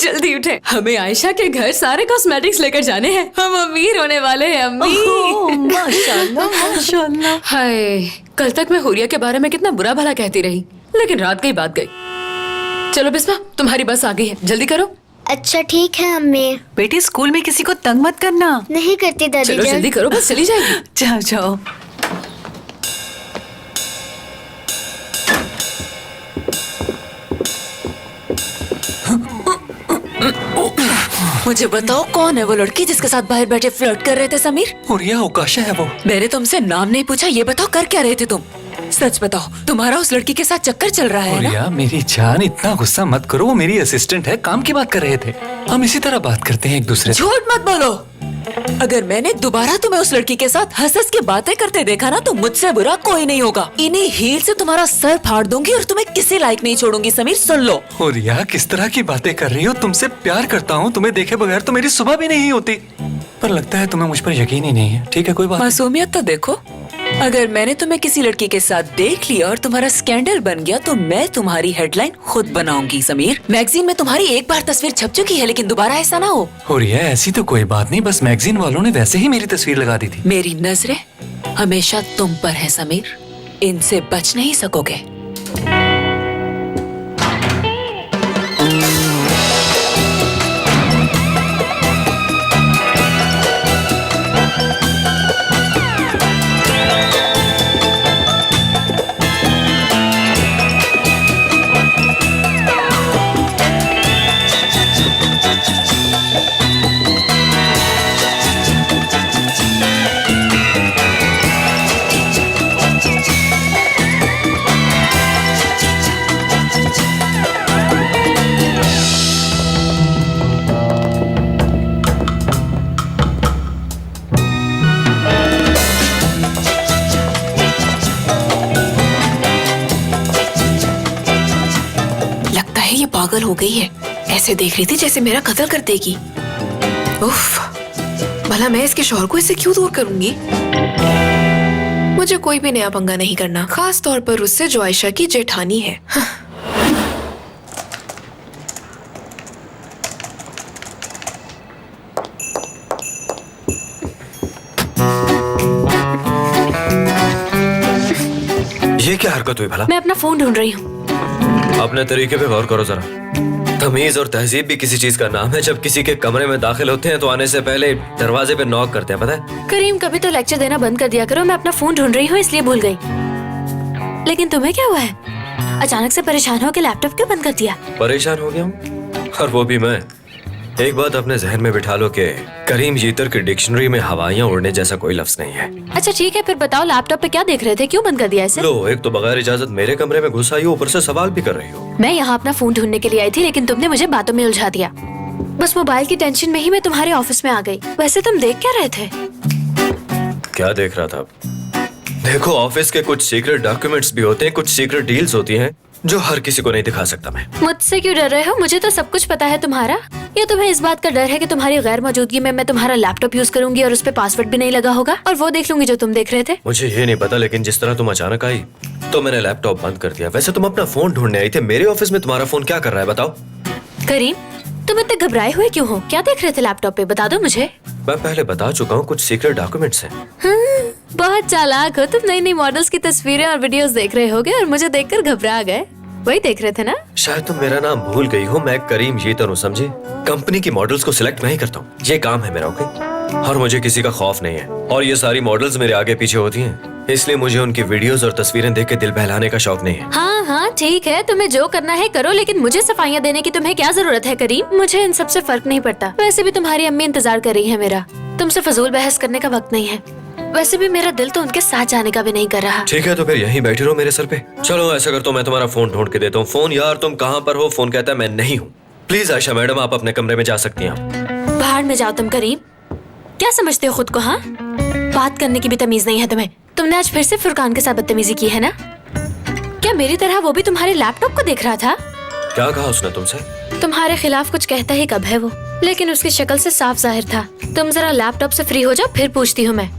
जल्दी उठे, हमें आयशा के घर सारे कॉस्मेटिक्स लेकर जाने हैं। हम अमीर होने वाले हैं अम्मी। माशाल्लाह माशाल्लाह। हाय, कल तक मैं हुरिया के बारे में कितना बुरा भला कहती रही, लेकिन रात गई बात गई। चलो बिस्मा, तुम्हारी बस आ गई है, जल्दी करो। अच्छा ठीक है अम्मी। बेटी स्कूल में किसी को तंग मत करना। नहीं करती दादी चलो जान। जल्दी करो, बस चली जाएगी। जाओ जाओ। मुझे बताओ कौन है वो लड़की जिसके साथ बाहर बैठे फ्लर्ट कर रहे थे समीर? हुरिया उकाशा है वो। मैंने तुमसे नाम नहीं पूछा, ये बताओ कर क्या रहे थे तुम? सच बताओ, तुम्हारा उस लड़की के साथ चक्कर चल रहा है ना? हुरिया मेरी जान, इतना गुस्सा मत करो, वो मेरी असिस्टेंट है, काम की बात कर रहे थे। हम इसी तरह बात करते हैं एक दूसरे से। झूठ मत बोलो। अगर मैंने दोबारा तुम्हें उस लड़की के साथ हंस हंस के बातें करते देखा ना, तो मुझसे बुरा कोई नहीं होगा। इन्हीं हील से तुम्हारा सर फाड़ दूंगी और तुम्हें किसी लायक नहीं छोड़ूंगी। समीर सुन लो। हुरिया किस तरह की बातें कर रही हो? तुमसे प्यार करता हूँ, तुम्हें देखे बगैर तो मेरी सुबह भी नहीं होती। पर लगता है तुम्हें मुझ पर यकीन ही नहीं है। ठीक है, कोई बात। मासूमियत तो देखो। अगर मैंने तुम्हें किसी लड़की के साथ देख लिया और तुम्हारा स्कैंडल बन गया, तो मैं तुम्हारी हेडलाइन खुद बनाऊंगी। समीर, मैगजीन में तुम्हारी एक बार तस्वीर छप चुकी है, लेकिन दोबारा ऐसा ना हो। हुरिया ऐसी तो कोई बात नहीं, बस मैगजीन वालों ने वैसे ही मेरी तस्वीर लगा दी थी। मेरी नजरें हमेशा तुम पर है समीर, इनसे बच नहीं सकोगे। पागल हो गई है, ऐसे देख रही थी जैसे मेरा कत्ल कर देगी। उफ, भला मैं इसके शौहर को इससे क्यों दूर करूंगी? मुझे कोई भी नया पंगा नहीं करना, खास तौर पर उससे जो आयशा की जेठानी है। ये क्या हरकत हुई भला? मैं अपना फोन ढूंढ रही हूँ। अपने तरीके पे गौर करो जरा। तमीज और तहजीब भी किसी चीज का नाम है। जब किसी के कमरे में दाखिल होते हैं तो आने से पहले दरवाजे पे नॉक करते हैं, पता है? करीम, कभी तो लेक्चर देना बंद कर दिया करो। मैं अपना फोन ढूंढ रही हूँ इसलिए भूल गई। लेकिन तुम्हें क्या हुआ है? अचानक से परेशान हो के लैपटॉप क्यों बंद कर दिया? परेशान हो गया हूँ, और वो भी मैं। एक बात अपने जहन में बिठा लो कि करीम जीतर की डिक्शनरी में हवाइयाँ उड़ने जैसा कोई लफ्ज नहीं है। अच्छा ठीक है, फिर बताओ लैपटॉप पे क्या देख रहे थे? क्यों बंद कर दिया इसे? लो, एक तो बगैर इजाजत मेरे कमरे में घुस आई हो, ऊपर से सवाल भी कर रही हो। मैं यहाँ अपना फोन ढूंढने के लिए आई थी, लेकिन तुमने मुझे बातों में उलझा दिया। बस मोबाइल की टेंशन में ही मैं तुम्हारे ऑफिस में आ गई। वैसे तुम देख क्या रहे थे? क्या देख रहा था? देखो, ऑफिस के कुछ सीक्रेट डॉक्यूमेंट्स भी होते हैं, कुछ सीक्रेट डील्स होती हैं जो हर किसी को नहीं दिखा सकता मैं। मुझसे क्यों डर रहे हो? मुझे तो सब कुछ पता है तुम्हारा। या तुम्हें इस बात का डर है कि तुम्हारी गैर मौजूदगी में मैं तुम्हारा लैपटॉप यूज करूंगी और उस पे पासवर्ड भी नहीं लगा होगा और वो देख लूंगी जो तुम देख रहे थे? मुझे ये नहीं पता, लेकिन जिस तरह तुम अचानक आई तो मैंने लैपटॉप बंद कर दिया। वैसे तुम अपना फोन ढूंढने आई थे, मेरे ऑफिस में तुम्हारा फोन क्या कर रहा है बताओ? करीम, तुम इतने घबराए हुए क्यों हो? क्या देख रहे थे लैपटॉप पे? बता दो मुझे। मैं पहले बता चुका हूँ, कुछ सीक्रेट डॉक्यूमेंट्स हैं। बहुत चालाक हो तुम। नई नई मॉडल्स की तस्वीरें और वीडियोस देख रहे होगे और मुझे देखकर घबरा गए। वही देख रहे थे ना? शायद तुम मेरा नाम भूल गई हो। मैं करीम जीतर हूँ, समझे? कंपनी की मॉडल्स को सिलेक्ट मैं ही करता हूँ, ये काम है मेरा, ओके? और मुझे किसी का खौफ नहीं है। और ये सारी मॉडल्स मेरे आगे पीछे होती हैं, इसलिए मुझे उनकी वीडियोस और तस्वीरें देख के दिल बहलाने का शौक नहीं है। हाँ हाँ ठीक है, तुम्हें जो करना है करो, लेकिन मुझे सफाइयाँ देने की तुम्हें क्या जरूरत है करीम? मुझे इन सब से फर्क नहीं पड़ता। वैसे भी तुम्हारी अम्मी इंतजार कर रही है मेरा। तुमसे फजूल बहस करने का वक्त नहीं है। वैसे भी मेरा दिल तो उनके साथ जाने का भी नहीं कर रहा। ठीक है, तो फिर यहीं बैठे रहो मेरे सर पे। चलो ऐसा कर, तो मैं तुम्हारा फोन ढूंढ के देता हूँ। फोन यार, तुम कहाँ पर हो? फोन कहता है मैं नहीं हूँ। प्लीज आयशा मैडम, आप अपने कमरे में जा सकती हैं। बाहर में जाओ तुम। करीम, क्या समझते हो खुद को? हाँ, बात करने की भी तमीज नहीं है तुम्हें। तुमने आज फिर से फुरकान के साथ बदतमीजी की है ना? क्या मेरी तरह वो भी तुम्हारे लैपटॉप को देख रहा था? क्या कहा उसने तुमसे? तुम्हारे खिलाफ कुछ कहता ही कब है वो, लेकिन उसकी शक्ल से साफ जाहिर था। तुम जरा लैपटॉप से फ्री हो जाओ, फिर पूछती हूँ मैं।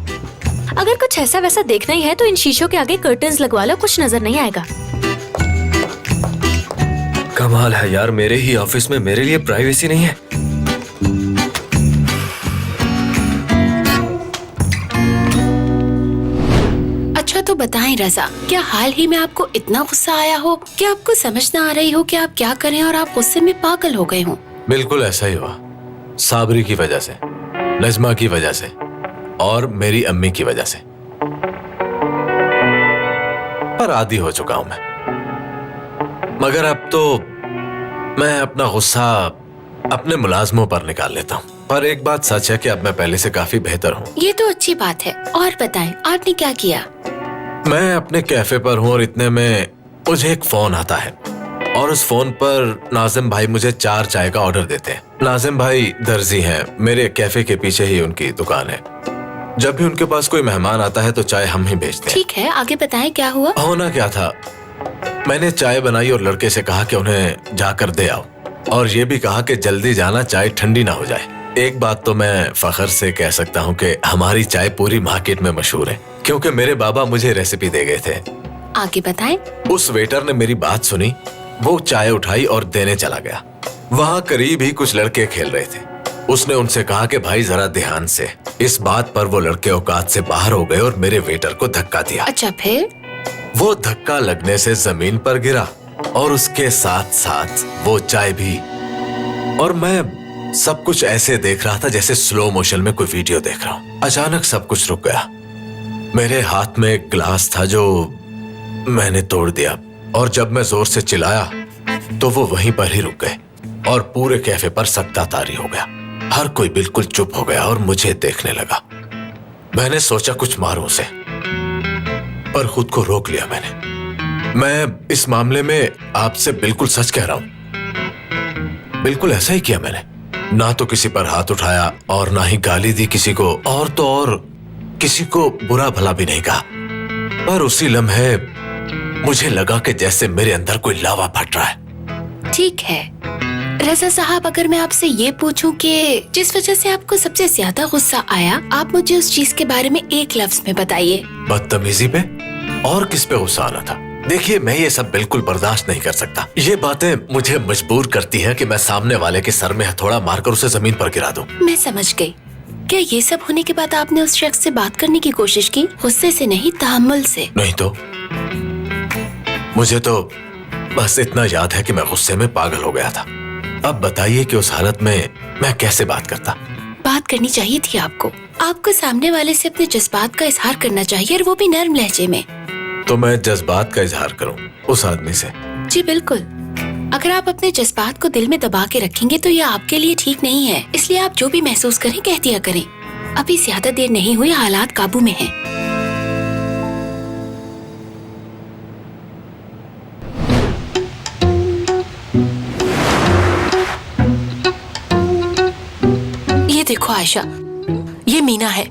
अगर कुछ ऐसा वैसा देखना ही है तो इन शीशों के आगे कर्टन्स लगवा लो, कुछ नजर नहीं आएगा। कमाल है यार, मेरे ही ऑफिस में मेरे लिए प्राइवेसी नहीं है। अच्छा तो बताएं रजा, क्या हाल ही में आपको इतना गुस्सा आया हो कि आपको समझ ना आ रही हो कि आप क्या करें और आप गुस्से में पागल हो गए हो? बिल्कुल ऐसा ही हुआ, साबरी की वजह से, नजमा की वजह से और मेरी अम्मी की वजह से। पर आदी हो चुका हूं मैं, मगर अब तो मैं अपना गुस्सा अपने मुलाजमों पर निकाल लेता हूं। पर एक बात सच है कि अब मैं पहले से काफी बेहतर हूं। ये तो अच्छी बात है। और बताएं आपने क्या किया? मैं अपने कैफे पर हूं और इतने में मुझे एक फोन आता है और उस फोन पर नाजिम भाई मुझे 4 चाय का ऑर्डर देते हैं। नाजिम भाई दर्जी हैं, मेरे कैफे के पीछे ही उनकी दुकान है। जब भी उनके पास कोई मेहमान आता है तो चाय हम ही भेजते हैं। ठीक है, आगे बताएं क्या हुआ? होना क्या था, मैंने चाय बनाई और लड़के से कहा कि उन्हें जाकर दे आओ, और ये भी कहा कि जल्दी जाना, चाय ठंडी ना हो जाए। एक बात तो मैं फख्र से कह सकता हूँ कि हमारी चाय पूरी मार्केट में मशहूर है, क्योंकि मेरे बाबा मुझे रेसिपी दे गए थे। आगे बताएं। उस वेटर ने मेरी बात सुनी, वो चाय उठाई और देने चला गया। वहाँ करीब ही कुछ लड़के खेल रहे थे। उसने उनसे कहा कि भाई जरा ध्यान से। इस बात पर वो लड़के औकात से बाहर हो गए और मेरे वेटर को धक्का दिया। अच्छा फिर? वो धक्का लगने से जमीन पर गिरा और उसके साथ साथ वो चाय भी। और मैं सब कुछ ऐसे देख रहा था जैसे स्लो मोशन में कोई वीडियो देख रहा हूँ। अचानक सब कुछ रुक गया। मेरे हाथ में एक ग्लास था जो मैंने तोड़ दिया, और जब मैं जोर से चिल्लाया तो वो वहीं पर ही रुक गए और पूरे कैफे पर सख्ता तारी हो गया। हर कोई बिल्कुल चुप हो गया और मुझे देखने लगा। मैंने सोचा कुछ मारूं उसे, पर खुद को रोक लिया मैंने। मैं इस मामले में आपसे बिल्कुल सच कह रहा हूं। बिल्कुल ऐसा ही किया मैंने। ना तो किसी पर हाथ उठाया और ना ही गाली दी किसी को, और तो और किसी को बुरा भला भी नहीं कहा। पर उसी लम्हे मुझे लगा कि जैसे मेरे अंदर कोई लावा फट रहा है। ठीक है रजा साहब, अगर मैं आपसे ये पूछूं कि जिस वजह से आपको सबसे ज्यादा गुस्सा आया, आप मुझे उस चीज के बारे में एक लफ्ज में बताइए। बदतमीजी पे? और किस पे गुस्सा आना था? देखिए, मैं ये सब बिल्कुल बर्दाश्त नहीं कर सकता। ये बातें मुझे मजबूर करती हैं कि मैं सामने वाले के सर में हथौड़ा मारकर उसे जमीन पर गिरा दूं। मैं समझ गई। क्या ये सब होने के बाद आपने उस शख्स से बात करने की कोशिश की? गुस्से से नहीं, तहम्मुल से। नहीं तो मुझे तो बस इतना याद है कि मैं गुस्से में पागल हो गया था। अब बताइए कि उस हालत में मैं कैसे बात करता? बात करनी चाहिए थी आपको। आपको सामने वाले से अपने जज्बात का इजहार करना चाहिए, और वो भी नर्म लहजे में। तो मैं जज्बात का इजहार करूं उस आदमी से? जी बिल्कुल। अगर आप अपने जज्बात को दिल में दबा के रखेंगे तो यह आपके लिए ठीक नहीं है। इसलिए आप जो भी महसूस करें कह दिया करें। अभी ज्यादा देर नहीं हुई, हालात काबू में हैं। ये देखो आयशा, ये मीना है।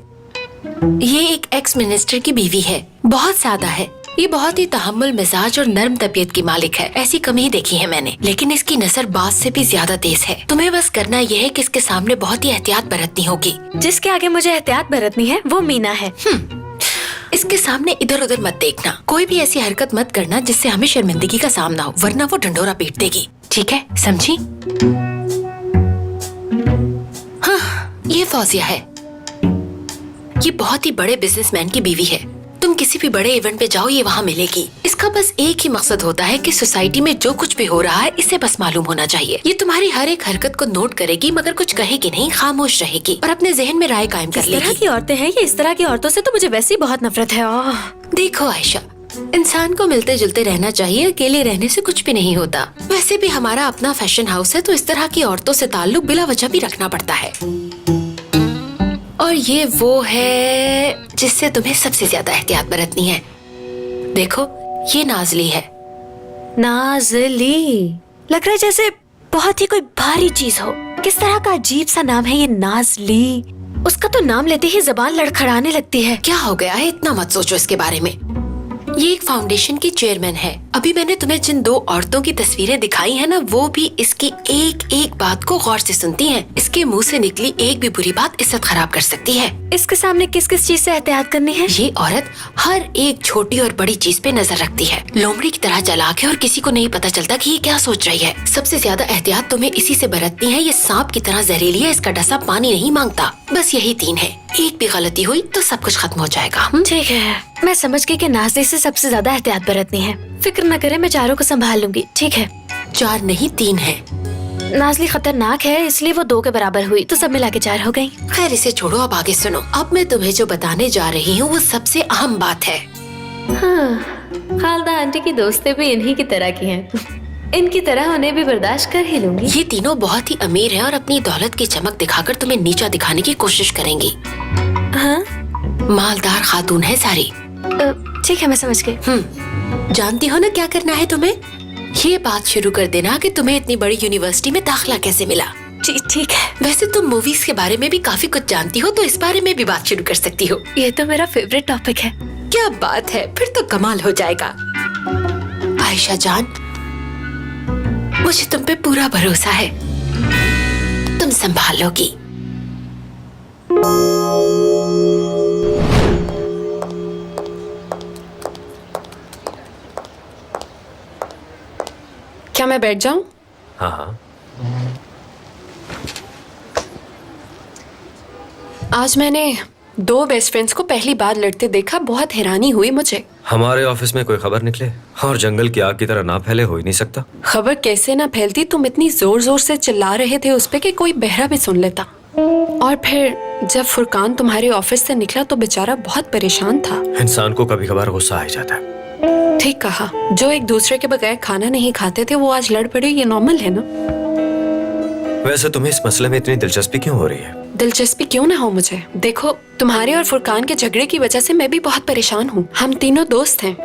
ये एक एक्स मिनिस्टर की बीवी है। बहुत सादा है। ये बहुत ही तहम्मुल मिजाज और नर्म तबीयत की मालिक है। ऐसी कम ही देखी है मैंने, लेकिन इसकी नजर बाज से भी ज्यादा तेज है। तुम्हें बस करना यह है कि इसके सामने बहुत ही एहतियात बरतनी होगी। जिसके आगे मुझे एहतियात बरतनी है वो मीना है। इसके सामने इधर उधर मत देखना। कोई भी ऐसी हरकत मत करना जिससे हमें शर्मिंदगी का सामना हो, वरना वो ढंढोरा पीट देगी। ठीक है, समझी? हाँ, ये फौजिया है। ये बहुत ही बड़े बिजनेसमैन की बीवी है। तुम किसी भी बड़े इवेंट पे जाओ, ये वहाँ मिलेगी। इसका बस एक ही मकसद होता है कि सोसाइटी में जो कुछ भी हो रहा है इसे बस मालूम होना चाहिए। ये तुम्हारी हर एक हरकत को नोट करेगी, मगर कुछ कहेगी नहीं, खामोश रहेगी और अपने जहन में राय कायम कर इस तरह लेगी। की औरतें हैं ये, इस तरह की औरतों से तो मुझे वैसे ही बहुत नफरत है। देखो आयशा, इंसान को मिलते जुलते रहना चाहिए। अकेले रहने से कुछ भी नहीं होता। वैसे भी हमारा अपना फैशन हाउस है, तो इस तरह की औरतों से ताल्लुक बिला वजह भी रखना पड़ता है। और ये वो है जिससे तुम्हें सबसे ज्यादा एहतियात बरतनी है। देखो, ये नाजली है। नाजली लग रहा है जैसे बहुत ही कोई भारी चीज हो। किस तरह का अजीब सा नाम है ये नाजली। उसका तो नाम लेते ही जबान लड़खड़ाने लगती है। क्या हो गया है? इतना मत सोचो इसके बारे में। ये एक फाउंडेशन की चेयरमैन है। अभी मैंने तुम्हें जिन 2 औरतों की तस्वीरें दिखाई है ना, वो भी इसकी एक एक बात को गौर से सुनती हैं। इसके मुंह से निकली एक भी बुरी बात इज्जत खराब कर सकती है। इसके सामने किस किस चीज से एहतियात करनी है? ये औरत हर एक छोटी और बड़ी चीज पे नजर रखती है। लोमड़ी की तरह चालाक है और किसी को नहीं पता चलता कि ये क्या सोच रही है। सबसे ज्यादा एहतियात तुम्हें इसी से बरतनी है। ये सांप की तरह जहरीली है, इसका डसा पानी नहीं मांगता। बस यही 3 है। एक भी गलती हुई तो सब कुछ खत्म हो जाएगा। ठीक है, मैं समझ गई कि नाज़ी से सबसे ज्यादा एहतियात बरतनी है। फिक्र न करे, मैं चारों को संभाल लूंगी। ठीक है? 4 नहीं 3 है। नाज़ली खतरनाक है, इसलिए वो 2 के बराबर हुई, तो सब मिला के 4 हो गई। खैर इसे छोड़ो, अब आगे सुनो। अब मैं तुम्हें जो बताने जा रही हूँ वो सबसे अहम बात है। हाँ, खालदा आंटी की दोस्तें भी इन्हीं की तरह की हैं। इनकी तरह उन्हें भी बर्दाश्त कर ही लूंगी। ये तीनों बहुत ही अमीर हैं और अपनी दौलत की चमक दिखाकर तुम्हें नीचा दिखाने की कोशिश करेंगी। हाँ? मालदार खातून है सारी। ठीक है, मैं समझ गई। जानती हो ना क्या करना है तुम्हें? ये बात शुरू कर देना कि तुम्हें इतनी बड़ी यूनिवर्सिटी में दाखिला कैसे मिला। ठीक है। वैसे तुम मूवीज के बारे में भी काफी कुछ जानती हो, तो इस बारे में भी बात शुरू कर सकती हो। ये तो मेरा फेवरेट टॉपिक है। क्या बात है, फिर तो कमाल हो जाएगा। आयशा जान, मुझे तुम पे पूरा भरोसा है, तुम संभालोगी। क्या मैं बैठ जाऊं? हाँ हाँ। आज मैंने 2 बेस्ट फ्रेंड्स को पहली बार लड़ते देखा। बहुत हैरानी हुई मुझे। हमारे ऑफिस में कोई खबर निकले और जंगल की आग की तरह ना फैले हो ही नहीं सकता। खबर कैसे ना फैलती? तुम इतनी जोर जोर से चिल्ला रहे थे उस पे कि कोई बहरा भी सुन लेता। और फिर जब फुरकान तुम्हारे ऑफिस से निकला तो बेचारा बहुत परेशान था। इंसान को कभी कभार गुस्सा आ जाता है। ठीक कहा। जो एक दूसरे के बगैर खाना नहीं खाते थे वो आज लड़ पड़े, ये नॉर्मल है ना? वैसे तुम्हें इस मसले में इतनी दिलचस्पी क्यों हो रही है? दिलचस्पी क्यों ना हो मुझे? देखो, तुम्हारे और फुरकान के झगड़े की वजह से मैं भी बहुत परेशान हूँ। हम तीनों दोस्त हैं।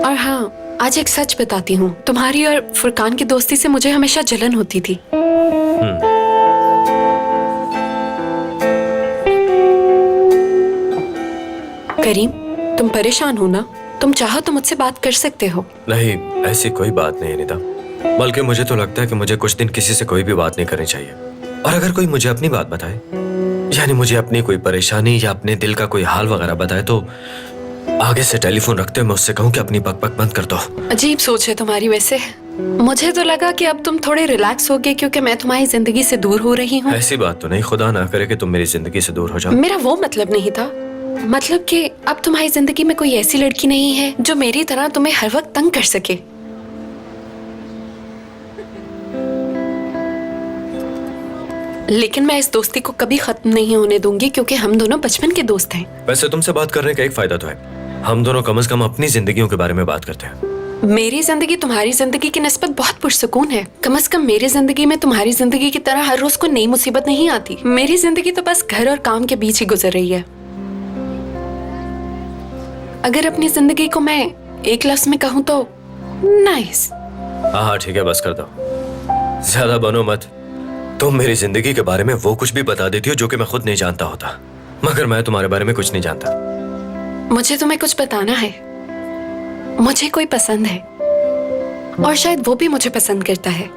और हाँ, आज एक सच बताती हूँ, तुम्हारी और फुरकान की दोस्ती से मुझे हमेशा जलन होती थी। करीम, तुम परेशान हो ना? तुम चाहो तो मुझसे बात कर सकते हो। नहीं, ऐसी कोई बात नहीं है निदा। बल्कि मुझे तो लगता है कि मुझे कुछ दिन किसी से कोई भी बात नहीं करनी चाहिए। और अगर कोई मुझे अपनी बात बताए, यानी मुझे अपनी कोई परेशानी या अपने दिल का कोई हाल वगैरह बताए, तो आगे से टेलीफोन रखते हुए मैं उससे कहूँ कि अपनी बक बंद कर दो। अजीब सोच है तुम्हारी। वैसे मुझे तो लगा कि अब तुम थोड़े रिलैक्स हो गए क्योंकि मैं तुम्हारी जिंदगी से दूर हो रही हूँ। ऐसी बात तो नहीं, खुदा ना करे कि तुम मेरी जिंदगी से दूर हो जाओ। मेरा वो मतलब नहीं था। मतलब कि अब तुम्हारी जिंदगी में कोई ऐसी लड़की नहीं है जो मेरी तरह तुम्हें हर वक्त तंग कर सके। लेकिन मैं इस दोस्ती को कभी खत्म नहीं होने दूंगी क्योंकि हम दोनों बचपन के दोस्त हैं। वैसे तुमसे बात करने का एक फायदा तो है, हम दोनों कम से कम अपनी जिंदगियों के बारे में बात करते हैं। मेरी जिंदगी तुम्हारी जिंदगी की निस्बत बहुत पुरसुकून है। कम से कम मेरी जिंदगी में तुम्हारी जिंदगी की तरह हर रोज को नई मुसीबत नहीं आती। मेरी जिंदगी तो बस घर और काम के बीच ही गुजर रही है। अगर अपनी जिंदगी को मैं एक लफ्ज में कहूँ तो नाइस। हाँ ठीक है, बस कर दो, ज्यादा बनो मत। तुम मेरी जिंदगी के बारे में वो कुछ भी बता देती हो जो कि मैं खुद नहीं जानता होता, मगर मैं तुम्हारे बारे में कुछ नहीं जानता। मुझे तुम्हें कुछ बताना है। मुझे कोई पसंद है और शायद वो भी मुझे पसंद करता है।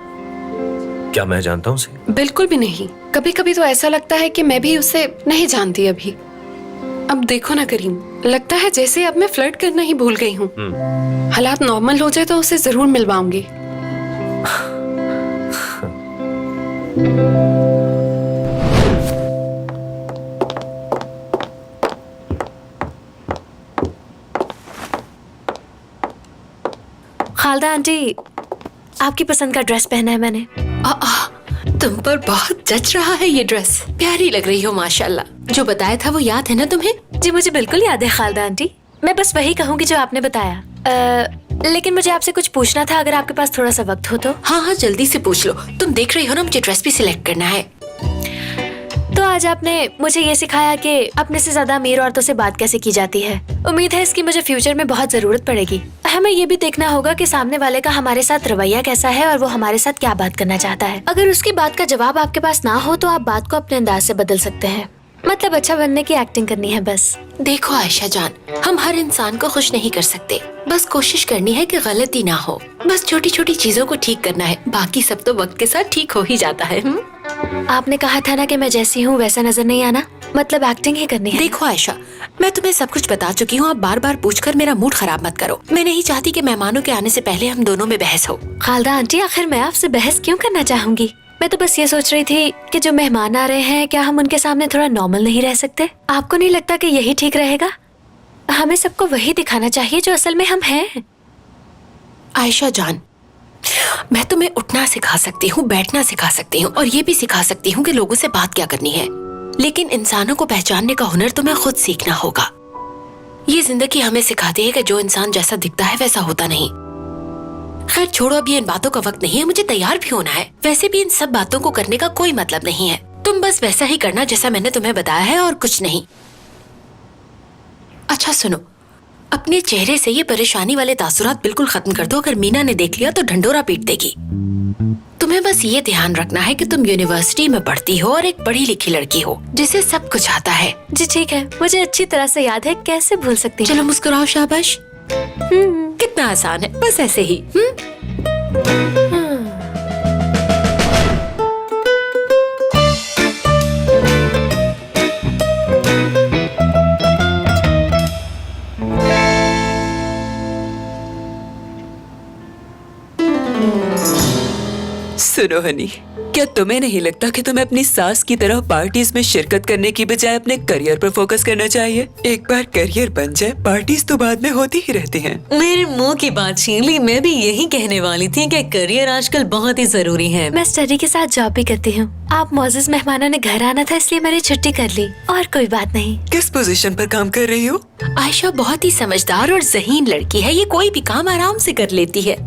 क्या मैं जानता हूँ उसे? बिल्कुल भी नहीं। कभी कभी तो ऐसा लगता है कि मैं भी उसे नहीं जानती अभी। अब देखो ना करीम, लगता है जैसे अब मैं फ्लर्ट करना ही भूल गई हूँ। हालात नॉर्मल हो जाए तो उसे जरूर मिलवाऊंगी। खालदा आंटी, आपकी पसंद का ड्रेस पहना है मैंने। तुम पर बहुत जच रहा है ये ड्रेस, प्यारी लग रही हो माशाल्लाह। जो बताया था वो याद है ना तुम्हें? जी मुझे बिल्कुल याद है खालदा आंटी। मैं बस वही कहूँगी जो आपने बताया। लेकिन मुझे आपसे कुछ पूछना था, अगर आपके पास थोड़ा सा वक्त हो तो। हाँ हाँ जल्दी से पूछ लो। तुम देख रही हो ना, मुझे ड्रेस भी सिलेक्ट करना है। तो आज आपने मुझे ये सिखाया कि अपने से ज्यादा अमीर औरतों से बात कैसे की जाती है। उम्मीद है इसकी मुझे फ्यूचर में बहुत जरूरत पड़ेगी। हमें ये भी देखना होगा कि सामने वाले का हमारे साथ रवैया कैसा है और वो हमारे साथ क्या बात करना चाहता है। अगर उसकी बात का जवाब आपके पास ना हो तो आप बात को अपने अंदाज से बदल सकते हैं। मतलब अच्छा बनने की एक्टिंग करनी है बस। देखो आयशा जान, हम हर इंसान को खुश नहीं कर सकते। बस कोशिश करनी है कि गलती ना हो। बस छोटी छोटी चीजों को ठीक करना है, बाकी सब तो वक्त के साथ ठीक हो ही जाता है। आपने कहा था ना कि मैं जैसी हूँ वैसा नजर नहीं आना, मतलब एक्टिंग ही करनी है। देखो आयशा, मैं तुम्हें सब कुछ बता चुकी हूँ। आप बार बार पूछकर मेरा मूड खराब मत करो। मैं नहीं चाहती कि मेहमानों के आने से पहले हम दोनों में बहस हो। खालदा आंटी, आखिर मैं आपसे बहस क्यों करना चाहूंगी? मैं तो बस ये सोच रही थी कि जो मेहमान आ रहे हैं, क्या हम उनके सामने थोड़ा नॉर्मल नहीं रह सकते? आपको नहीं लगता कि यही ठीक रहेगा? हमें सबको वही दिखाना चाहिए जो असल में हम हैं। आयशा जान, मैं तुम्हें उठना सिखा सकती हूँ, बैठना सिखा सकती हूँ और ये भी सिखा सकती हूँ कि लोगों से बात क्या करनी है, लेकिन इंसानों को पहचानने का हुनर तुम्हें खुद सीखना होगा। ये जिंदगी हमें सिखाती है कि जो इंसान जैसा दिखता है वैसा होता नहीं। खैर छोड़ो, अब ये इन बातों का वक्त नहीं है, मुझे तैयार भी होना है। वैसे भी इन सब बातों को करने का कोई मतलब नहीं है। तुम बस वैसा ही करना जैसा मैंने तुम्हें बताया है और कुछ नहीं। अच्छा सुनो, अपने चेहरे से ये परेशानी वाले तासुरात बिल्कुल खत्म कर दो। अगर मीना ने देख लिया तो ढंडोरा पीट देगी। तुम्हें बस ये ध्यान रखना है कि तुम यूनिवर्सिटी में पढ़ती हो और एक पढ़ी लिखी लड़की हो जिसे सब कुछ आता है। जी ठीक है, मुझे अच्छी तरह से याद है, कैसे भूल सकती हूँ। चलो मुस्कुराओ, शाबाश। कितना आसान है, बस ऐसे ही। सुनो हनी, क्या तुम्हें नहीं लगता कि तुम्हें अपनी सास की तरह पार्टीज में शिरकत करने की बजाय अपने करियर पर फोकस करना चाहिए? एक बार करियर बन जाए, पार्टीज तो बाद में होती ही रहती हैं। मेरे मुंह की बात छीन ली। मैं भी यही कहने वाली थी कि करियर आजकल बहुत ही जरूरी है। मैं स्टडी के साथ जॉब भी करती हूँ। आप मोअज़्ज़ज़ मेहमानों ने घर आना था इसलिए मैंने छुट्टी कर ली, और कोई बात नहीं। किस पोजीशन पर काम कर रही हो? आयशा बहुत ही समझदार और ज़हीन लड़की है। ये कोई भी काम आराम से कर लेती है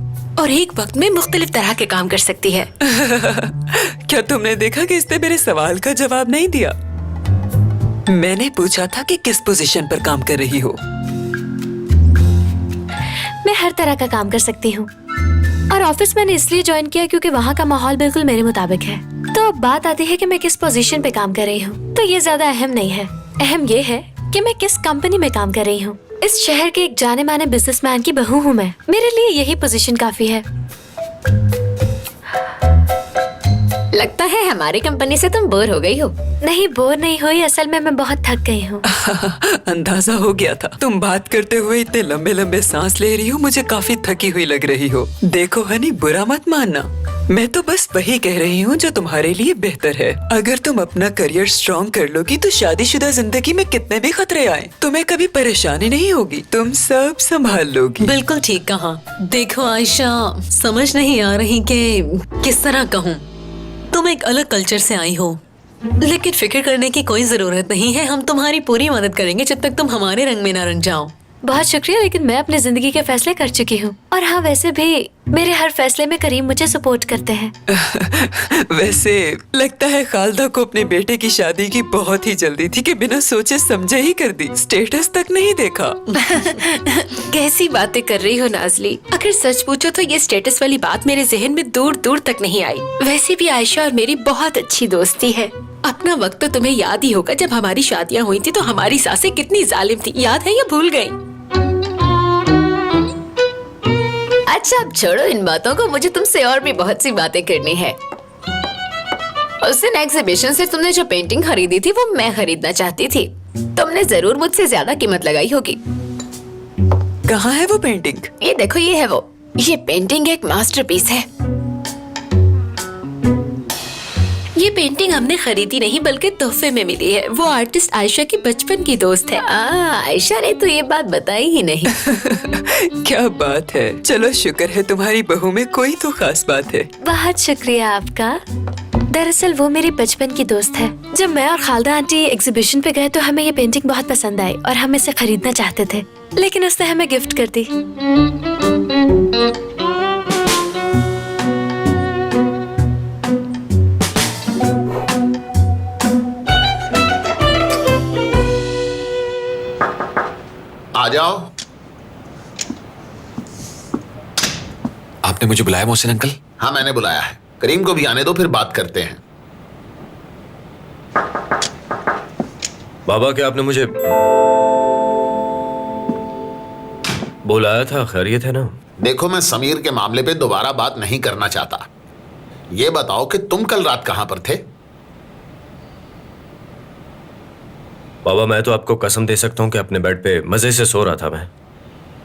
और एक वक्त में मुख्तलिफ तरह के काम कर सकती है। क्या तुमने देखा कि इसने मेरे सवाल का जवाब नहीं दिया? मैंने पूछा था कि किस पोजीशन पर काम कर रही हो। मैं हर तरह का काम कर सकती हूँ, और ऑफिस मैंने इसलिए ज्वाइन किया क्योंकि वहाँ का माहौल बिल्कुल मेरे मुताबिक है। तो अब बात आती है कि मैं किस पोजीशन पे काम कर रही हूँ, तो ये ज्यादा अहम नहीं है। अहम ये है कि मैं किस कंपनी में काम कर रही हूँ। इस शहर के एक जाने माने बिजनेसमैन की बहू हूँ मैं। मेरे लिए यही पोजीशन काफी है। लगता है हमारी कंपनी से तुम बोर हो गई हो। नहीं, बोर नहीं हुई, असल में मैं बहुत थक गई हूँ। अंदाजा हो गया था। तुम बात करते हुए इतने लंबे लंबे सांस ले रही हो, मुझे काफी थकी हुई लग रही हो। देखो हनी, बुरा मत मानना, मैं तो बस वही कह रही हूँ जो तुम्हारे लिए बेहतर है। अगर तुम अपना करियर स्ट्रॉन्ग कर लोगी तो शादीशुदा जिंदगी में कितने भी खतरे आए, तुम्हें कभी परेशानी नहीं होगी। तुम सब संभाल लोगी। बिल्कुल ठीक कहा। देखो आयशा, समझ नहीं आ रही कि किस तरह कहूँ। तुम एक अलग कल्चर से आई हो, लेकिन फिक्र करने की कोई जरूरत नहीं है। हम तुम्हारी पूरी मदद करेंगे जब तक तुम हमारे रंग में न रंग जाओ। बहुत शुक्रिया, लेकिन मैं अपनी जिंदगी के फैसले कर चुकी हूँ। और हाँ, वैसे भी मेरे हर फैसले में करीम मुझे सपोर्ट करते हैं। वैसे लगता है खालदा को अपने बेटे की शादी की बहुत ही जल्दी थी कि बिना सोचे समझे ही कर दी। स्टेटस तक नहीं देखा। कैसी बातें कर रही हो नाजली। अगर सच पूछो तो ये स्टेटस वाली बात मेरे जहन में दूर दूर तक नहीं आई। वैसे भी आयशा और मेरी बहुत अच्छी दोस्ती है। अपना वक्त तो तुम्हें याद ही होगा, जब हमारी शादियाँ हुई थी तो हमारी सासें कितनी जालिम थी। याद है या भूल गई? अच्छा अब छोड़ो इन बातों को, मुझे तुमसे और भी बहुत सी बातें करनी है। उस दिन एग्जीबिशन से तुमने जो पेंटिंग खरीदी थी वो मैं खरीदना चाहती थी। तुमने जरूर मुझसे ज्यादा कीमत लगाई होगी। कहाँ है वो पेंटिंग? ये देखो, ये है वो। ये पेंटिंग एक मास्टरपीस है। ये पेंटिंग हमने खरीदी नहीं बल्कि तोहफे में मिली है। वो आर्टिस्ट आयशा की बचपन की दोस्त है। आयशा ने तो ये बात बताई ही नहीं। क्या बात है। चलो शुक्र है तुम्हारी बहू में कोई तो खास बात है। बहुत शुक्रिया आपका। दरअसल वो मेरी बचपन की दोस्त है। जब मैं और खालदा आंटी एग्जीबिशन पे गए तो हमें ये पेंटिंग बहुत पसंद आई और हम इसे खरीदना चाहते थे, लेकिन उसने हमें गिफ्ट कर दी। आ जाओ। आपने मुझे बुलाया मोहसिन अंकल? हाँ मैंने बुलाया है। करीम को भी आने दो, फिर बात करते हैं। बाबा, क्या आपने मुझे बुलाया था? खैरियत है ना? देखो, मैं समीर के मामले पे दोबारा बात नहीं करना चाहता। ये बताओ कि तुम कल रात कहां पर थे? बाबा, मैं तो आपको कसम दे सकता हूँ कि अपने बेड पे मजे से सो रहा था मैं।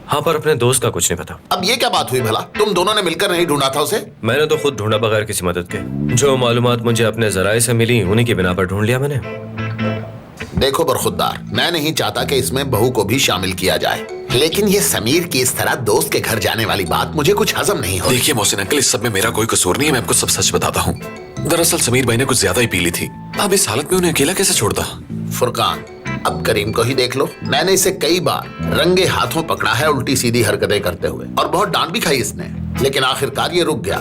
हाँ, पर अपने दोस्त का कुछ नहीं पता। अब ये क्या बात हुई भला? तुम दोनों ने मिलकर नहीं ढूंढा था उसे? मैंने तो खुद ढूंढा बगैर किसी मदद के। जो मालूमात मुझे अपने जराए से मिली उन्हीं की बिना पर ढूंढ लिया मैंने। देखो बरखुरदार, मैं नहीं चाहता कि इसमें बहू को भी शामिल किया जाए, लेकिन ये समीर की इस तरह दोस्त के घर जाने वाली बात मुझे कुछ हजम नहीं हो। देखिए मोहसिन अंकल, इस सब में मेरा कोई कसूर नहीं है। मैं आपको सब सच बताता हूँ। दरअसल समीर भाई ने कुछ ज्यादा ही पी ली थी। अब इस हालत में उन्हें अकेला कैसे छोड़ता? फुरकान, अब करीम को ही देख लो। मैंने इसे कई बार रंगे हाथों पकड़ा है उल्टी सीधी हरकतें करते हुए, और बहुत डांट भी खाई इसने, लेकिन आखिरकार ये रुक गया।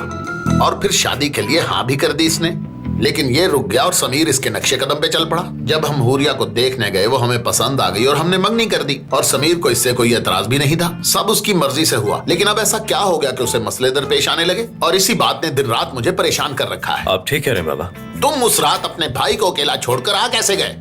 और फिर शादी के लिए हाँ भी कर दी इसने, लेकिन ये रुक गया और समीर इसके नक्शे कदम पे चल पड़ा। जब हम हुरिया को देखने गए, वो हमें पसंद आ गई और हमने मंगनी कर दी, और समीर को इससे कोई एतराज भी नहीं था। सब उसकी मर्जी से हुआ। लेकिन अब ऐसा क्या हो गया कि उसे मसले दरपेश आने लगे, और इसी बात ने दिन रात मुझे परेशान कर रखा है। आप ठीक कह रहे हैं बाबा। तुम उस रात अपने भाई को अकेला छोड़कर आ कैसे गए?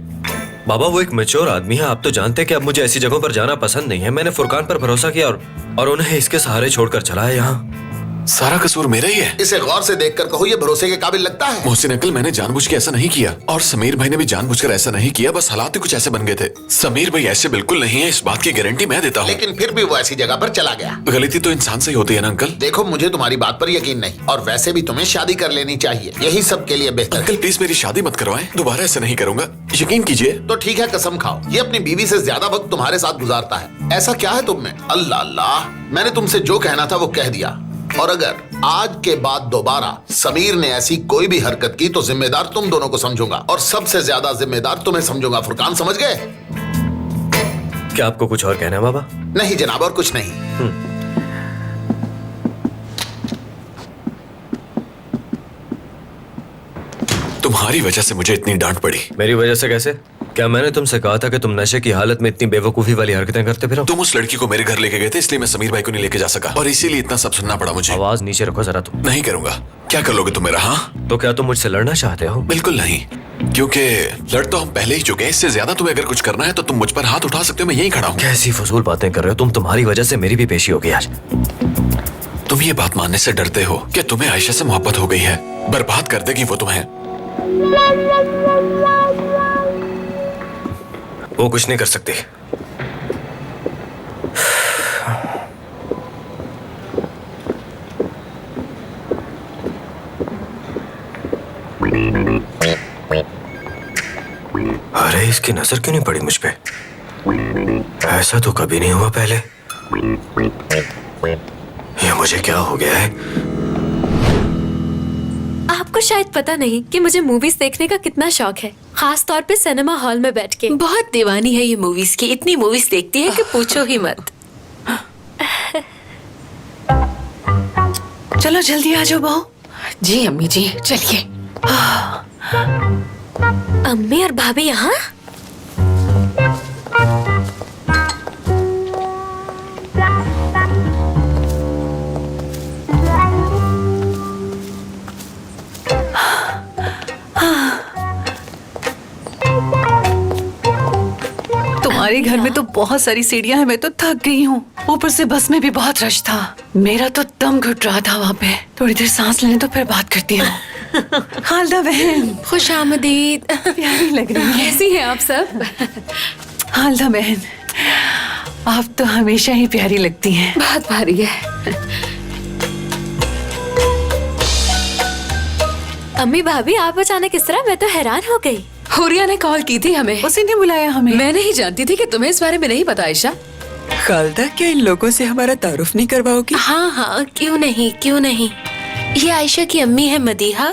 बाबा, वो एक मैच्योर आदमी है। आप तो जानते हैं कि अब मुझे ऐसी जगहों पर जाना पसंद नहीं है। मैंने फुरकान पर भरोसा किया और उन्हें इसके सहारे छोड़कर चला है यहाँ। सारा कसूर मेरा ही है। इसे गौर से देखकर कहो, ये भरोसे के काबिल लगता है? मोहसिन अंकल, मैंने जानबूझ के ऐसा नहीं किया, और समीर भाई ने भी जानबूझकर ऐसा नहीं किया। बस हालात ही कुछ ऐसे बन गए थे। समीर भाई ऐसे बिल्कुल नहीं है, इस बात की गारंटी मैं देता हूँ। लेकिन फिर भी वो ऐसी जगह पर चला गया। गलती तो इंसान से ही होती है ना अंकल। देखो, मुझे तुम्हारी बात पर यकीन नहीं, और वैसे भी तुम्हें शादी कर लेनी चाहिए। यही सबके लिए बेहतर है। अंकल प्लीज मेरी शादी मत करवाएं। दोबारा ऐसा नहीं करूंगा, यकीन कीजिए। तो ठीक है, कसम खाओ, ये अपनी बीवी से ज्यादा वक्त तुम्हारे साथ गुजारता है। ऐसा क्या है तुम में? अल्लाह अल्लाह, मैंने तुमसे जो कहना था वो कह दिया। और अगर आज के बाद दोबारा समीर ने ऐसी कोई भी हरकत की तो जिम्मेदार तुम दोनों को समझूंगा, और सबसे ज्यादा जिम्मेदार तुम्हें समझूंगा। फुरकान, समझ गए? क्या आपको कुछ और कहना है बाबा? नहीं जनाब, और कुछ नहीं। तुम्हारी वजह से मुझे इतनी डांट पड़ी। मेरी वजह से कैसे? क्या मैंने तुमसे कहा था कि तुम नशे की हालत में इतनी बेवकूफी वाली हरकतें करते फिरो? तुम उस लड़की को मेरे घर लेके गए थे, इसलिए मैं समीर भाई को नहीं लेके जा सका, और इसीलिए इतना सब सुनना पड़ा मुझे। आवाज नीचे रखो जरा तुम। नहीं करूंगा। क्या कर लोगे तुम मेरा? हाँ, तो क्या तुम मुझसे लड़ना चाहते हो? बिल्कुल नहीं, क्योंकि लड़ तो हम पहले ही चुके हैं। इससे ज्यादा तुम्हें अगर कुछ करना है तो तुम मुझ पर हाथ उठा सकते हो। मैं यहीं खड़ा हूँ। कैसी फजूल बातें कर रहे हो तुम? तुम्हारी वजह से मेरी भी पेशी होगी आज। तुम ये बात मानने से डरते हो कि तुम्हें आयशा से मोहब्बत हो गई है। बर्बाद कर देगी वो तुम्हें। वो कुछ नहीं कर सकती। अरे, इसकी नजर क्यों नहीं पड़ी मुझ पे? ऐसा तो कभी नहीं हुआ पहले। ये मुझे क्या हो गया है? आपको शायद पता नहीं कि मुझे मूवीज देखने का कितना शौक है, खास तौर पे सिनेमा हॉल में बैठ के। बहुत दीवानी है ये मूवीज की। इतनी मूवीज देखती है कि पूछो ही मत। चलो जल्दी आ जाओ बहू। जी अम्मी जी, चलिए। अम्मी और भाभी यहाँ? तुम्हारे घर में तो बहुत सारी सीढ़ियां हैं। मैं तो थक गई हूँ। ऊपर से बस में भी बहुत रश था। मेरा तो दम घुट रहा था वहाँ पे। थोड़ी देर सांस लेने तो फिर बात करती हूँ। खालदा बहन, खुश आमदीद। प्यारी लग रही है। कैसी हैं आप सब? खालदा बहन, आप तो हमेशा ही प्यारी लगती हैं। बहुत भारी है। अम्मी भाभी, आप अचानक किस तरह? मैं तो हैरान हो गई। हुरिया ने कॉल की थी हमें। उसी ने बुलाया हमें। मैं नहीं जानती थी कि तुम्हें इस बारे में नहीं पता आयशा। खालदा, क्या इन लोगों से हमारा तारुफ नहीं करवाओगी? हाँ हाँ, क्यों नहीं, क्यों नहीं। ये आयशा की अम्मी है मदीहा,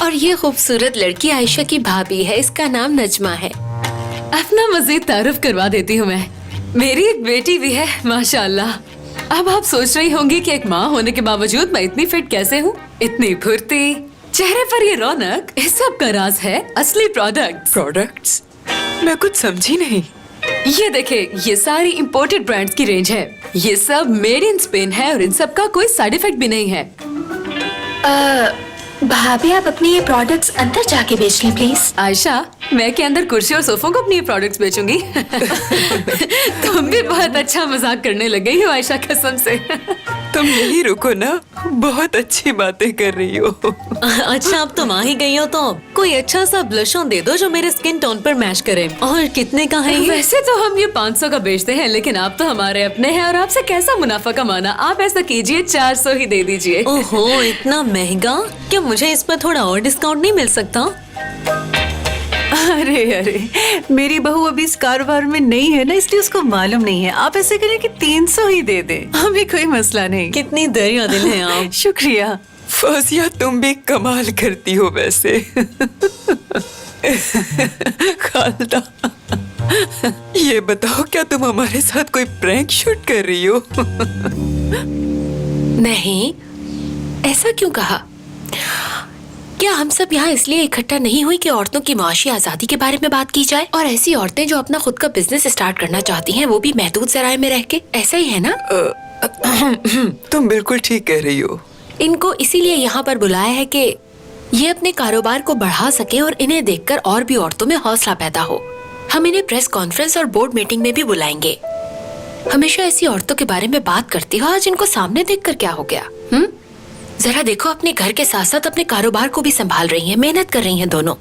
और ये खूबसूरत लड़की आयशा की भाभी है। इसका नाम नजमा है। अपना मजीद तारुफ करवा देती हूँ मैं। मेरी एक बेटी भी है माशाल्लाह। अब आप सोच रही होंगी कि एक माँ होने के बावजूद मैं इतनी फिट कैसे हूँ, इतनी फुर्ती, चेहरे पर ये रौनक। इस सब का राज है असली प्रोडक्ट्स? मैं कुछ समझी नहीं। ये देखे, ये सारी इंपोर्टेड ब्रांड्स की रेंज है। ये सब मेड इन स्पेन है, और इन सब का कोई साइड इफेक्ट भी नहीं है। भाभी, आप अपने ये प्रोडक्ट्स अंदर जाके बेच लें प्लीज। आयशा, मैं के अंदर कुर्सी और सोफों को अपनी प्रोडक्ट्स बेचूंगी। तुम भी बहुत अच्छा मजाक करने लग गई हो आयशा, कसम से। तुम यही रुको ना, बहुत अच्छी बातें कर रही हो। अच्छा, अब तुम आ ही गई हो तो कोई अच्छा सा ब्लश ऑन दे दो जो मेरे स्किन टोन पर मैच करे। और कितने का है ये? वैसे तो हम ये 500 का बेचते हैं, लेकिन आप तो हमारे अपने हैं और आपसे कैसा मुनाफा कमाना। आप ऐसा कीजिए, 400 ही दे दीजिए। ओहो, इतना महंगा? क्या मुझे इस पर थोड़ा और डिस्काउंट नहीं मिल सकता? अरे मेरी बहू अभी इस कारोबार में नहीं है ना, इसलिए उसको मालूम नहीं है। आप ऐसे करें कि 300 ही दे दें, हमें कोई मसला नहीं। कितनी दरिया दिल है आप। शुक्रिया। फौजिया, तुम भी कमाल करती हो वैसे। खालदा, ये बताओ, क्या तुम हमारे साथ कोई प्रैंक शूट कर रही हो? नहीं, ऐसा क्यों कहा? क्या हम सब यहाँ इसलिए इकट्ठा नहीं हुई कि औरतों की माशी आजादी के बारे में बात की जाए? और ऐसी औरतें जो अपना खुद का बिजनेस स्टार्ट करना चाहती हैं, वो भी महदूद ज़राए में रह के, ऐसा ही है ना? तुम बिल्कुल ठीक कह रही हो। इनको इसीलिए यहाँ पर बुलाया है कि ये अपने कारोबार को बढ़ा सके और इन्हें देखकर और भी औरतों में हौसला पैदा हो। हम इन्हें प्रेस कॉन्फ्रेंस और बोर्ड मीटिंग में भी बुलाएंगे। हमेशा ऐसी औरतों के बारे में बात करती हो, आज इनको सामने देखकर क्या हो गया? जरा देखो, अपने घर के साथ साथ अपने कारोबार को भी संभाल रही हैं, मेहनत कर रही हैं दोनों।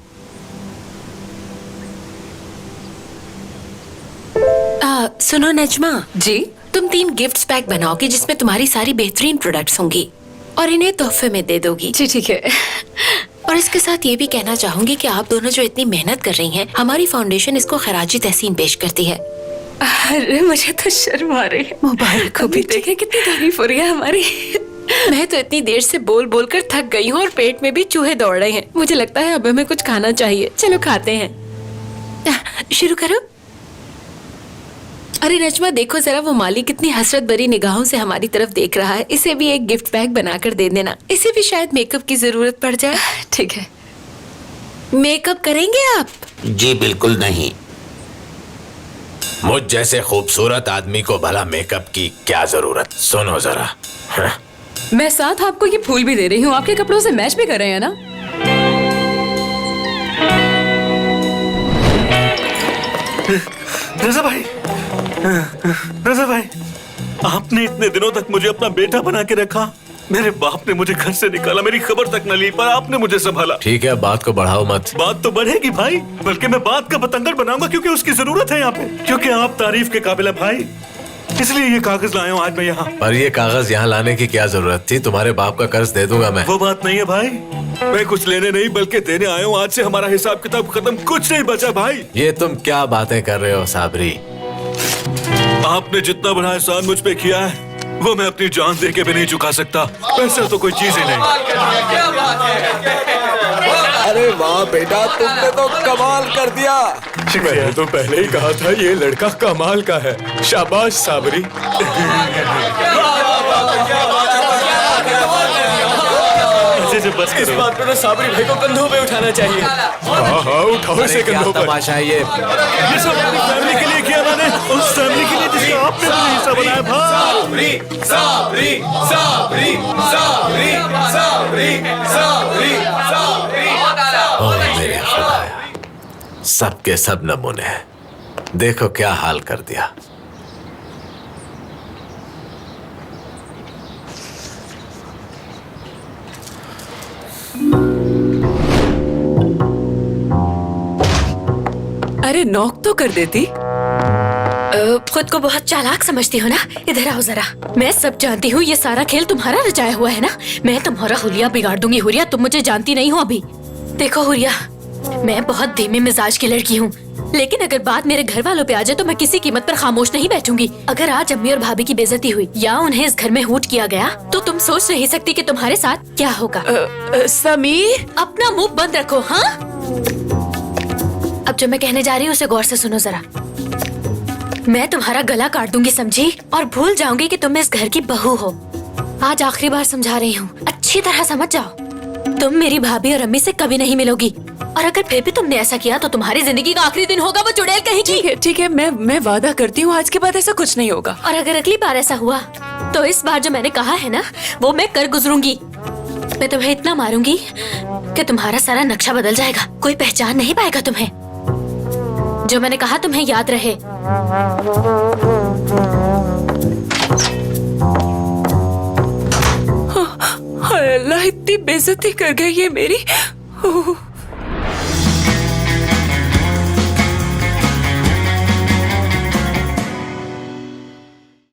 सुनो नजमा जी, तुम 3 गिफ्ट पैक बनाओगी जिसमें तुम्हारी सारी बेहतरीन प्रोडक्ट्स होंगी और इन्हें तोहफे में दे दोगी। जी ठीक है। और इसके साथ ये भी कहना चाहूंगी कि आप दोनों जो इतनी मेहनत कर रही हैं, हमारी फाउंडेशन इसको खराजी तहसीन पेश करती है। अरे मुझे तो शर्म आ रही है। मुबारक हो अभी देखें कितनी तारीफ हो रही है हमारी। मैं तो इतनी देर से बोल बोल कर थक गई हूँ और पेट में भी चूहे दौड़ रहे हैं। मुझे लगता है अब हमें कुछ खाना चाहिए। चलो खाते हैं। शुरू करो। अरे नजमा, देखो जरा, वो माली कितनी हसरत भरी निगाहों से हमारी तरफ देख रहा है। इसे भी एक गिफ्ट पैक बनाकर दे देना। इसे भी शायद मेकअप की जरूरत पड़ जाए। ठीक है। मेकअप करेंगे आप? जी बिल्कुल नहीं। मुझ जैसे खूबसूरत आदमी को भला मेकअप की क्या जरूरत? सुनो जरा। मैं साथ आपको ये फूल भी दे रही हूँ, आपके कपड़ों से मैच भी कर रहे हैं ना? रजा भाई, रजा भाई, आपने इतने दिनों तक मुझे अपना बेटा बना के रखा। मेरे बाप ने मुझे घर से निकाला, मेरी खबर तक न ली, पर आपने मुझे संभाला। ठीक है, बात को बढ़ाओ मत। बात तो बढ़ेगी भाई, बल्कि मैं बात का बतंगड़ बनाऊंगा, क्योंकि उसकी जरूरत है यहाँ पे, क्योंकि आप तारीफ के काबिल है भाई। इसलिए ये कागज लाया हूँ आज मैं यहाँ। पर ये कागज यहाँ लाने की क्या जरूरत थी? तुम्हारे बाप का कर्ज दे दूंगा मैं। वो बात नहीं है भाई, मैं कुछ लेने नहीं बल्कि देने आया हूँ। आज से हमारा हिसाब किताब खत्म, कुछ नहीं बचा भाई। ये तुम क्या बातें कर रहे हो साबरी? आपने जितना बड़ा एहसान मुझ पे किया है, वो मैं अपनी जान दे के भी नहीं चुका सकता। पैसा तो कोई चीज ही नहीं। अरे वाह बेटा, तुमने तो कमाल कर दिया। मैंने तो पहले ही कहा था ये लड़का कमाल का है। शाबाश साबरी। बस इस बात पर तो साबरी भाई को कंधों पे उठाना चाहिए। हाँ, उठाओ इसे कंधों पर। तमाशा है ये सब अपनी फैमिली के लिए किया मैंने, उस फैमिली के लिए जिसका आपने मुझे हिस्सा बनाया भाई। साबरी, साबरी, साबरी, साबरी, साबरी, साबरी। ओह मेरे खुदाया, सबके सब नमूने हैं। देखो क्या हाल कर दिया। अरे नॉक तो कर देती। खुद को बहुत चालाक समझती हो ना? इधर आओ जरा। मैं सब जानती हूँ, ये सारा खेल तुम्हारा रचाया हुआ है ना? मैं तुम्हारा हुलिया बिगाड़ दूंगी। हुरिया, तुम मुझे जानती नहीं हो अभी। देखो हुरिया, मैं बहुत धीमे मिजाज की लड़की हूँ, लेकिन अगर बात मेरे घर वालों पे आ जाए तो मैं किसी कीमत पर खामोश नहीं बैठूंगी। अगर आज अम्मी और भाभी की बेइज्जती हुई या उन्हें इस घर में हूट किया गया तो तुम सोच नहीं सकती कि तुम्हारे साथ क्या होगा। समीर, अपना मुंह बंद रखो। हाँ, अब जो मैं कहने जा रही हूँ उसे गौर से सुनो जरा। मैं तुम्हारा गला काट दूंगी, समझी? और भूल जाऊंगी कि तुम इस घर की बहू हो। आज आखिरी बार समझा रही हूँ, अच्छी तरह समझ जाओ। तुम मेरी भाभी और अम्मी से कभी नहीं मिलोगी, और अगर फिर भी तुमने ऐसा किया तो तुम्हारी जिंदगी का आखिरी दिन होगा वो चुड़ैल कहेगी। ठीक है, मैं वादा करती हूँ आज के बाद ऐसा कुछ नहीं होगा। और अगर अगली बार ऐसा हुआ तो इस बार जो मैंने कहा है ना, वो मैं कर गुजरूंगी। मैं तुम्हें इतना मारूंगी कि तुम्हारा सारा नक्शा बदल जाएगा, कोई पहचान नहीं पाएगा तुम्हें। जो मैंने कहा तुम्हें याद रहे। हाय अल्लाह, इतनी बेइज्जती कर गई ये मेरी। ओह।